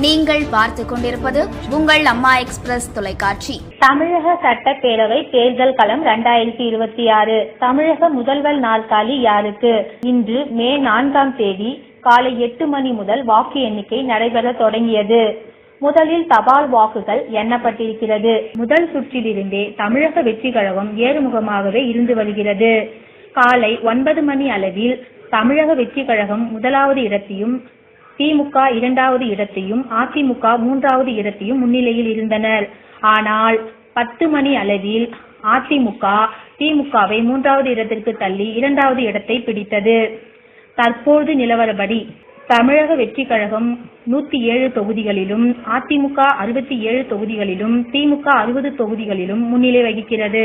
நீங்கள் பார்த்து கொண்டிருப்பது உங்கள் அம்மா எக்ஸ்பிரஸ் தொலைக்காட்சி. தமிழக சட்டப்பேரவை தேர்தல் களம் 2026. தமிழக முதல்வர் நாற்காலி யாருக்கு? இன்று மே 4ஆம் தேதி காலை 8 மணி முதல் வாக்கு எண்ணிக்கை நடைபெற தொடங்கியது. முதலில் தபால் வாக்குகள் எண்ணப்பட்டிருக்கிறது. முதல் சுற்றிலிருந்தே தமிழக வெற்றி கழகம் ஏறுமுகமாகவே இருந்து வருகிறது. காலை 9 மணி அளவில் தமிழக வெற்றி கழகம் முதலாவது இடத்தையும், திமுக 2வது இடத்தையும், அதிமுக 3வது இடத்தையும் முன்னிலையில் இருந்தனர். ஆனால் 10 மணி அளவில் அதிமுக திமுகவை 3வது இடத்திற்கு தள்ளி 2வது இடத்தை பிடித்தது. தற்போது நிலவரப்படி தமிழக வெற்றி கழகம் 107 தொகுதிகளிலும், அதிமுக 67 தொகுதிகளிலும், திமுக 60 தொகுதிகளிலும் முன்னிலை வகிக்கிறது.